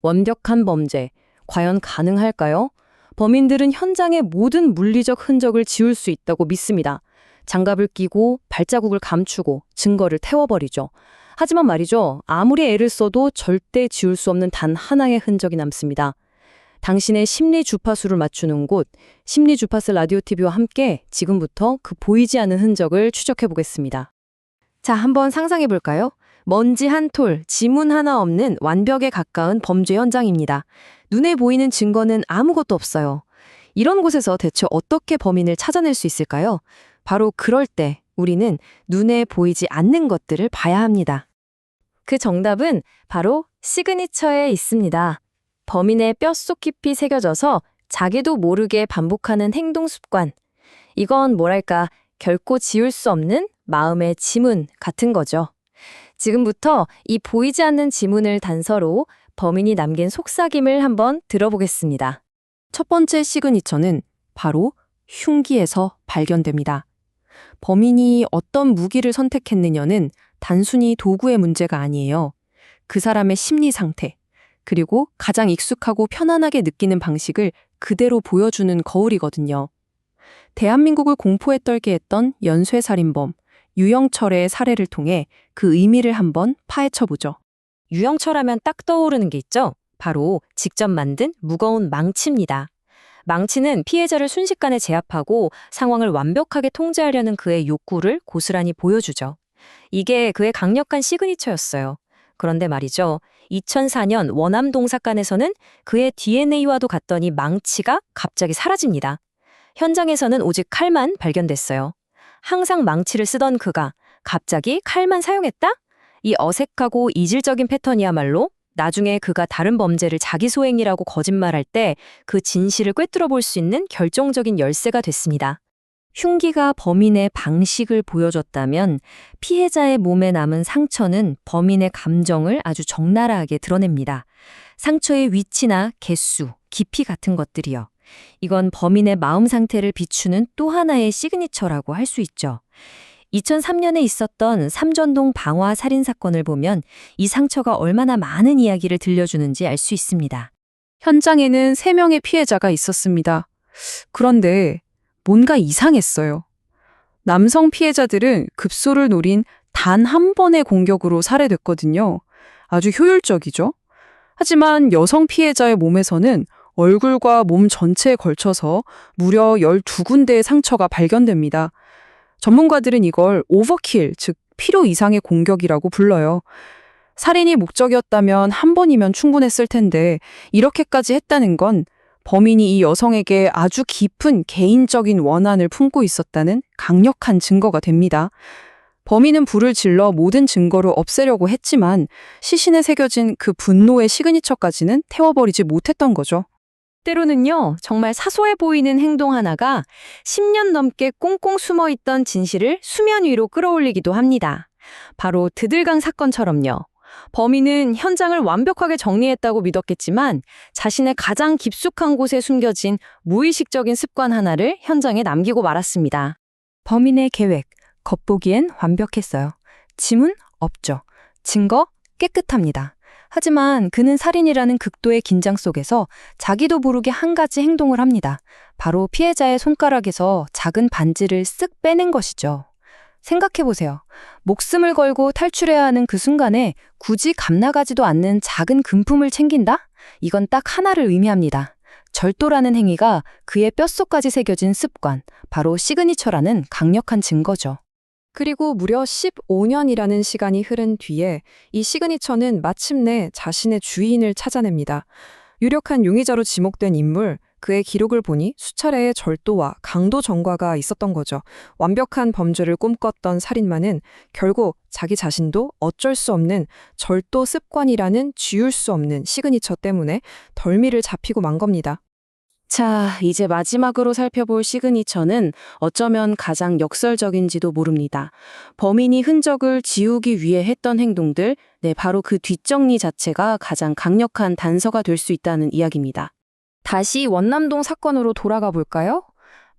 완벽한 범죄, 과연 가능할까요? 범인들은 현장의 모든 물리적 흔적을 지울 수 있다고 믿습니다. 장갑을 끼고 발자국을 감추고 증거를 태워버리죠. 하지만 말이죠, 아무리 애를 써도 절대 지울 수 없는 단 하나의 흔적이 남습니다. 당신의 심리 주파수를 맞추는 곳, 심리 주파수 라디오 TV와 함께 지금부터 그 보이지 않는 흔적을 추적해 보겠습니다. 자, 한번 상상해 볼까요? 먼지 한 톨, 지문 하나 없는 완벽에 가까운 범죄 현장입니다. 눈에 보이는 증거는 아무것도 없어요. 이런 곳에서 대체 어떻게 범인을 찾아낼 수 있을까요? 바로 그럴 때 우리는 눈에 보이지 않는 것들을 봐야 합니다. 그 정답은 바로 시그니처에 있습니다. 범인의 뼛속 깊이 새겨져서 자기도 모르게 반복하는 행동 습관. 이건 뭐랄까, 결코 지울 수 없는 마음의 지문 같은 거죠. 지금부터 이 보이지 않는 지문을 단서로 범인이 남긴 속삭임을 한번 들어보겠습니다. 첫 번째 시그니처는 바로 흉기에서 발견됩니다. 범인이 어떤 무기를 선택했느냐는 단순히 도구의 문제가 아니에요. 그 사람의 심리 상태, 그리고 가장 익숙하고 편안하게 느끼는 방식을 그대로 보여주는 거울이거든요. 대한민국을 공포에 떨게 했던 연쇄살인범 유영철의 사례를 통해 그 의미를 한번 파헤쳐보죠. 유영철하면 딱 떠오르는 게 있죠? 바로 직접 만든 무거운 망치입니다. 망치는 피해자를 순식간에 제압하고 상황을 완벽하게 통제하려는 그의 욕구를 고스란히 보여주죠. 이게 그의 강력한 시그니처였어요. 그런데 말이죠, 2004년 원암동 사건에서는 그의 DNA와도 같더니 망치가 갑자기 사라집니다. 현장에서는 오직 칼만 발견됐어요. 항상 망치를 쓰던 그가 갑자기 칼만 사용했다? 이 어색하고 이질적인 패턴이야말로 나중에 그가 다른 범죄를 자기 소행이라고 거짓말할 때 그 진실을 꿰뚫어 볼 수 있는 결정적인 열쇠가 됐습니다. 흉기가 범인의 방식을 보여줬다면 피해자의 몸에 남은 상처는 범인의 감정을 아주 적나라하게 드러냅니다. 상처의 위치나 개수, 깊이 같은 것들이요. 이건 범인의 마음 상태를 비추는 또 하나의 시그니처라고 할 수 있죠. 2003년에 있었던 삼전동 방화 살인 사건을 보면 이 상처가 얼마나 많은 이야기를 들려주는지 알 수 있습니다. 현장에는 3명의 피해자가 있었습니다. 그런데 뭔가 이상했어요. 남성 피해자들은 급소를 노린 단 한 번의 공격으로 살해됐거든요. 아주 효율적이죠? 하지만 여성 피해자의 몸에서는 얼굴과 몸 전체에 걸쳐서 무려 12군데의 상처가 발견됩니다. 전문가들은 이걸 오버킬, 즉 필요 이상의 공격이라고 불러요. 살인이 목적이었다면 한 번이면 충분했을 텐데 이렇게까지 했다는 건 범인이 이 여성에게 아주 깊은 개인적인 원한을 품고 있었다는 강력한 증거가 됩니다. 범인은 불을 질러 모든 증거를 없애려고 했지만 시신에 새겨진 그 분노의 시그니처까지는 태워버리지 못했던 거죠. 때로는요, 정말 사소해 보이는 행동 하나가 10년 넘게 꽁꽁 숨어있던 진실을 수면 위로 끌어올리기도 합니다. 바로 드들강 사건처럼요. 범인은 현장을 완벽하게 정리했다고 믿었겠지만 자신의 가장 깊숙한 곳에 숨겨진 무의식적인 습관 하나를 현장에 남기고 말았습니다. 범인의 계획, 겉보기엔 완벽했어요. 지문 없죠. 증거 깨끗합니다. 하지만 그는 살인이라는 극도의 긴장 속에서 자기도 모르게 한 가지 행동을 합니다. 바로 피해자의 손가락에서 작은 반지를 쓱 빼낸 것이죠. 생각해보세요. 목숨을 걸고 탈출해야 하는 그 순간에 굳이 값나가지도 않는 작은 금품을 챙긴다? 이건 딱 하나를 의미합니다. 절도라는 행위가 그의 뼛속까지 새겨진 습관, 바로 시그니처라는 강력한 증거죠. 그리고 무려 15년이라는 시간이 흐른 뒤에 이 시그니처는 마침내 자신의 주인을 찾아냅니다. 유력한 용의자로 지목된 인물, 그의 기록을 보니 수차례의 절도와 강도 전과가 있었던 거죠. 완벽한 범죄를 꿈꿨던 살인마는 결국 자기 자신도 어쩔 수 없는 절도 습관이라는 지울 수 없는 시그니처 때문에 덜미를 잡히고 만 겁니다. 자, 이제 마지막으로 살펴볼 시그니처는 어쩌면 가장 역설적인지도 모릅니다. 범인이 흔적을 지우기 위해 했던 행동들, 바로 그 뒷정리 자체가 가장 강력한 단서가 될 수 있다는 이야기입니다. 다시 원남동 사건으로 돌아가 볼까요?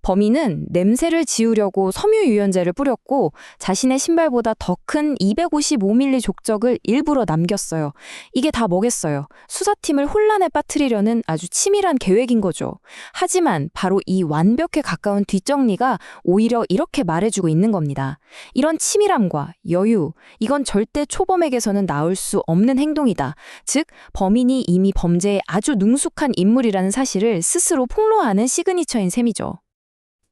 범인은 냄새를 지우려고 섬유유연제를 뿌렸고 자신의 신발보다 더 큰 255mm 족적을 일부러 남겼어요. 이게 다 뭐겠어요? 수사팀을 혼란에 빠뜨리려는 아주 치밀한 계획인 거죠. 하지만 바로 이 완벽에 가까운 뒷정리가 오히려 이렇게 말해주고 있는 겁니다. 이런 치밀함과 여유, 이건 절대 초범에게서는 나올 수 없는 행동이다. 즉, 범인이 이미 범죄에 아주 능숙한 인물이라는 사실을 스스로 폭로하는 시그니처인 셈이죠.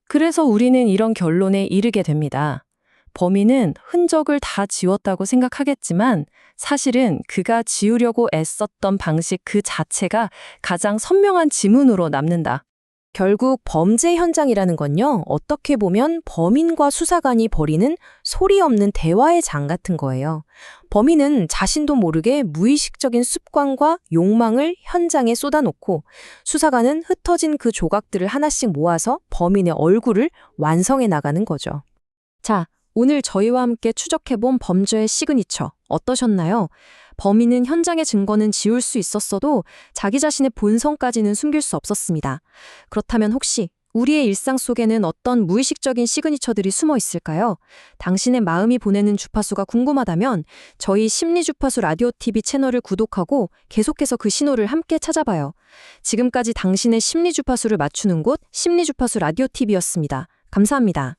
그래서 우리는 이런 결론에 이르게 됩니다. 범인은 흔적을 다 지웠다고 생각하겠지만 사실은 그가 지우려고 애썼던 방식 그 자체가 가장 선명한 지문으로 남는다. 결국 범죄 현장이라는 건요, 어떻게 보면 범인과 수사관이 벌이는 소리 없는 대화의 장 같은 거예요. 범인은 자신도 모르게 무의식적인 습관과 욕망을 현장에 쏟아놓고 수사관은 흩어진 그 조각들을 하나씩 모아서 범인의 얼굴을 완성해 나가는 거죠. 자, 오늘 저희와 함께 추적해본 범죄의 시그니처 어떠셨나요? 범인은 현장의 증거는 지울 수 있었어도 자기 자신의 본성까지는 숨길 수 없었습니다. 그렇다면 혹시 우리의 일상 속에는 어떤 무의식적인 시그니처들이 숨어 있을까요? 당신의 마음이 보내는 주파수가 궁금하다면 저희 심리주파수 라디오 TV 채널을 구독하고 계속해서 그 신호를 함께 찾아봐요. 지금까지 당신의 심리주파수를 맞추는 곳 심리주파수 라디오 TV였습니다. 감사합니다.